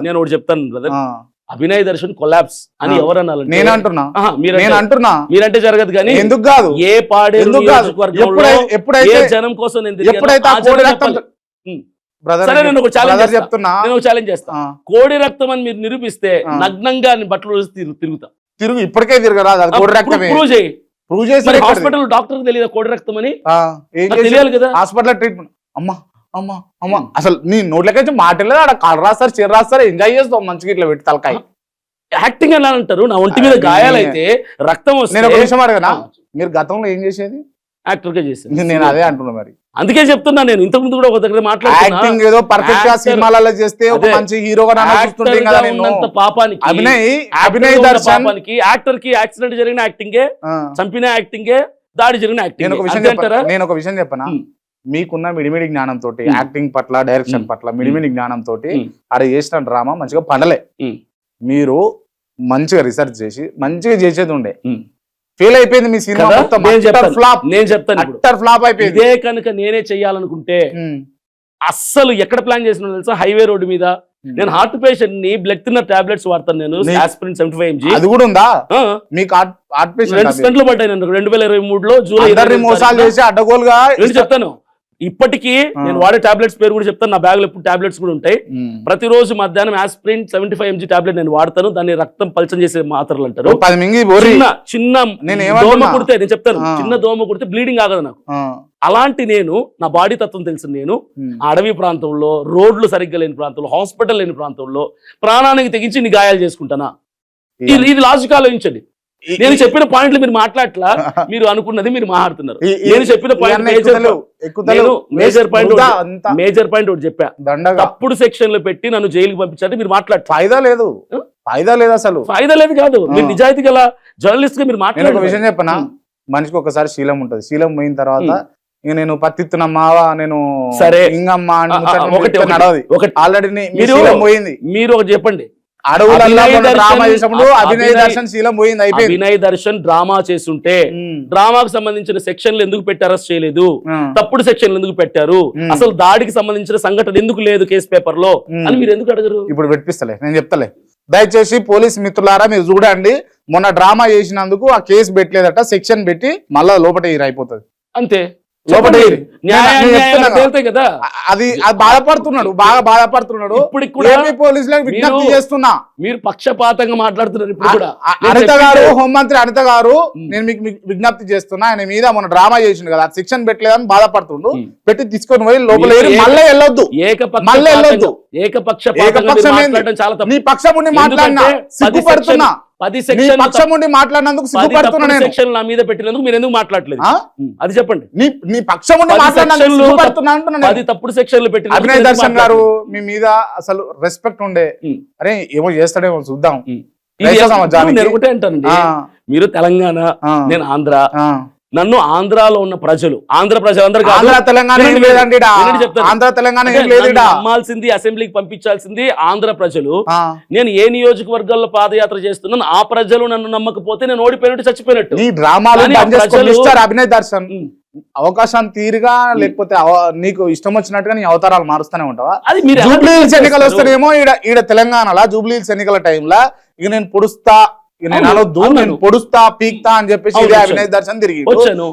నేను ఒకటి చెప్తాను బ్రదర్, అభినయ్ దర్శన్ కొలాప్స్ అని ఎవరు అనాలంటే నేను అంటున్నా, మీరంటే జరగదు కానీ ఎందుకు కాదు, ఏ పాడేరు నియోజకవర్గంలో ఏ జనం కోసం నేను ఛాలెంజ్ చేస్తా. కోడి రక్తం అని మీరు నిరూపిస్తే నగ్నంగా బట్టలు తిరుగుతా. తిరుగు ఇప్పటికే హాస్పిటల్ డాక్టర్ తెలియదు కోడి రక్తం అని, తెలియాలి కదా. హాస్పిటల్ ట్రీట్మెంట్ అమ్మా అమ్మా అమ్మా అసలు నీ నోట్లకైతే మాటలేదు, ఆడ కాళ్ళు రాస్తారు, చీర రాస్తారు, ఎంజాయ్ చేస్తాం మంచిగా ఇట్లా పెట్టి తలకాయ. యాక్టింగ్ అని అంటారు. నా ఒంటి మీద గాయాలైతే రక్తం వస్తే నేను ఒక విషయం అడగనా, మీరు గతంలో ఏం చేసేది? యాక్టర్ గా చేసేది. నేను అదే అంటున్నా, మరి అందుకే చెప్తున్నా. నేను ఇంతకు ముందు కూడా ఒక దగ్గర యాక్టింగ్ ఏదో పర్ఫెక్ట్ గా సినిమాలలో చేస్తే ఒక మంచి హీరోగా పాపానికి అభినయ్ దర్శన్ యాక్టర్ కి యాక్సిడెంట్ జరిగిన యాక్టింగే, చంపిన యాక్టింగే, దాడి జరిగిన యాక్టింగ్. నేను ఒక విషయం చెప్పనా, మీకున్న మిడిమిడి జ్ఞానంతో యాక్టింగ్ పట్ల, డైరెక్షన్ పట్ల మిడిమిడి జ్ఞానంతో ఆడ చేసిన డ్రామా మంచిగా పండలే. మీరు మంచిగా రీసెర్చ్ చేసి మంచిగా చేసేది ఉండే, ఫెయిల్ అయిపోయింది మీ సినిమా మొత్తం. నేను చెప్తాను ఫ్లాప్ అయిపోయింది. ఇదే కనుక నేనే చెయ్యాలనుకుంటే అస్సలు ఎక్కడ ప్లాన్ చేసిన తెలుసా, హైవే రోడ్డు మీద. నేను హార్ట్ పేషెంట్ ని బ్లడ్ థిన్నర్ టాబ్లెట్స్ వాడతాను. నేను ఆస్పిరిన్ 75 mg. అది కూడా ఉందా మీకు? హార్ట్ పేషెంట్ స్టంట్లు పడ్డాయి నేను 2023లో జూలై. మోసాలు చేసి అడ్డగోలుగా చెప్తాను. ఇప్పటికీ నేను వాడే టాబ్లెట్స్ పేరు కూడా చెప్తాను. నా బ్యాగ్ లో ఎప్పుడు టాబ్లెట్స్ కూడా ఉంటాయి. ప్రతిరోజు మధ్యాహ్నం ఆస్పిరిన్ 75 mg టాబ్లెట్ నేను వాడతాను. దాన్ని రక్తం పల్చం చేసే మాత్రలు అంటారు. చిన్న దోమ కుడితే, నేను చెప్తాను, చిన్న దోమ కుడితే బ్లీడింగ్ ఆగదు నాకు. అలాంటి నేను, నా బాడీ తత్వం తెలిసిన నేను అడవి ప్రాంతంలో, రోడ్లు సరిగ్గా లేని ప్రాంతంలో, హాస్పిటల్ లేని ప్రాంతంలో ప్రాణానికి తెగించి నీ గాయాలు చేసుకుంటానా? ఇది లాజిక్ ఆలోచించండి. నేను చెప్పిన పాయింట్లు మీరు మాట్లాడట్లా, మీరు అనుకున్నది మీరు మాట్లాడుతున్నారు. నేను చెప్పిన పాయింట్ మేజర్ పాయింట్ ఒకటి చెప్పా. తప్పుడు సెక్షన్ లో పెట్టి నన్ను జైలుకి పంపించాలంటే మీరు మాట్లాడతారు. ఫైదా లేదు, ఫైదా లేదు, అసలు ఫైదా లేదు కాదు. మీరు నిజాయితీ గల జర్నలిస్ట్ గా మీరు మాట్లాడారు. ఒక విషయం చెప్పనా, మనిషికి ఒకసారి శీలం ఉంటది. శీలం పోయిన తర్వాత ఇక నేను పత్తిత్తునమ్మావా, నేను సరే ఇంగమ్మా ఒకటి ఆల్రెడీ పోయింది. మీరు ఒకటి చెప్పండి, అభినయ్ దర్శన్ డ్రామా చేస్తుంటే డ్రామాకు సంబంధించిన సెక్షన్లు ఎందుకు పెట్టి అరెస్ట్ చేయలేదు? తప్పుడు సెక్షన్లు ఎందుకు పెట్టారు? అసలు దాడికి సంబంధించిన సంఘటన ఎందుకు లేదు కేసు పేపర్ లో అని మీరు ఎందుకు అడగరు? ఇప్పుడు పెట్టిస్తలే, నేను చెప్తలే. దయచేసి పోలీస్ మిత్రులారా మీరు చూడండి, మొన్న డ్రామా చేసినందుకు ఆ కేసు పెట్టలేదట, సెక్షన్ పెట్టి మళ్ళా లోపల అయిపోతుంది అంతే. అది బాధపడుతున్నాడు, బాగా బాధపడుతున్నాడు. ఇప్పుడు పోలీసులకు విజ్ఞప్తి చేస్తున్నా, మీరు పక్షపాతంగా మాట్లాడుతున్నారు. ఇప్పుడు కూడా అనిత గారు, హోంమంత్రి అనిత గారు, నేను మీకు విజ్ఞప్తి చేస్తున్నా, ఆయన మీద మన డ్రామా చేసిండు కదా, శిక్షణ పెట్టలేదని బాధపడుతుండు, పెట్టి తీసుకొని పోయి లోపల మళ్ళీ వెళ్ళొద్దు, మళ్ళీ వెళ్ళొద్దు. నీ పక్షం ఉండి మాట్లాడినా సిగ్గుపడుతున్నా, 10 సెక్షన్లు మాట్లాడినందుకు సెక్షన్ నా మీద పెట్టినందుకు మీరు ఎందుకు మాట్లాడలేదు? అది చెప్పండి. నీ పక్షం ఉండి మాట్లాడినందుకు 10 తప్పుడు సెక్షన్లు పెట్టి అభినయ్ దర్శన్ గారు మీ మీద అసలు రెస్పెక్ట్ ఉండే, అరే ఏమో చేస్తాడేమో చూద్దాం. ఒకటే అంటానండి, మీరు తెలంగాణ, నేను ఆంధ్ర. నన్ను ఆంధ్రాలో ఉన్న ప్రజలు, ఆంధ్ర ప్రజలందరూ నమ్మాల్సింది, అసెంబ్లీకి పంపించాల్సింది ఆంధ్ర ప్రజలు. నేను ఏ నియోజకవర్గాల్లో పాదయాత్ర చేస్తున్నాను, ఆ ప్రజలు నన్ను నమ్మకపోతే నేను ఓడిపోయినట్టు, చచ్చిపోయినట్టు. అభినయ్ దర్శన్ అవకాశం తీరుగా, లేకపోతే నీకు ఇష్టం వచ్చినట్టుగా నీ అవతారాలు మారుస్తూనే ఉంటావా? అది మీరు జూబ్లీ హిల్స్ ఎన్నికలు వస్తేనేమో ఈడ తెలంగాణలో జూబ్లీ హిల్స్ ఎన్నికల టైంలో ఇక నేను పొడుస్తా, నేను పొడుస్తా, పీక్తా అని చెప్పేసి అభినయ్ దర్శన్ తిరిగి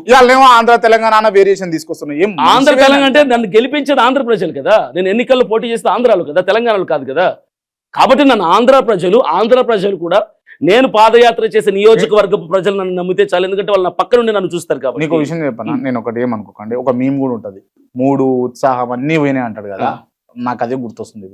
ఇవాళేమో ఆంధ్ర తెలంగాణ వేరియేషన్ తీసుకొస్తున్నాయి. ఆంధ్ర తెలంగాణ అంటే నన్ను గెలిపించేది ఆంధ్ర ప్రజలు కదా. నేను ఎన్నికల్లో పోటీ చేస్తే ఆంధ్రాలో కదా, తెలంగాణలో కాదు కదా. కాబట్టి నన్ను ఆంధ్ర ప్రజలు కూడా, నేను పాదయాత్ర చేసే నియోజకవర్గ ప్రజలు నన్ను నమ్మితే చాలు. ఎందుకంటే వాళ్ళు నా పక్క నుండి నన్ను చూస్తారు కాబట్టి. నీకు విషయం చెప్పాను, నేను ఒకటి ఏమనుకోకండి, ఒక మీమ్ కూడా ఉంటది, 3 ఉత్సాహం అన్ని పోయినాయి అంటాడు కదా, నాకు అదే గుర్తొస్తుంది ఇప్పుడు.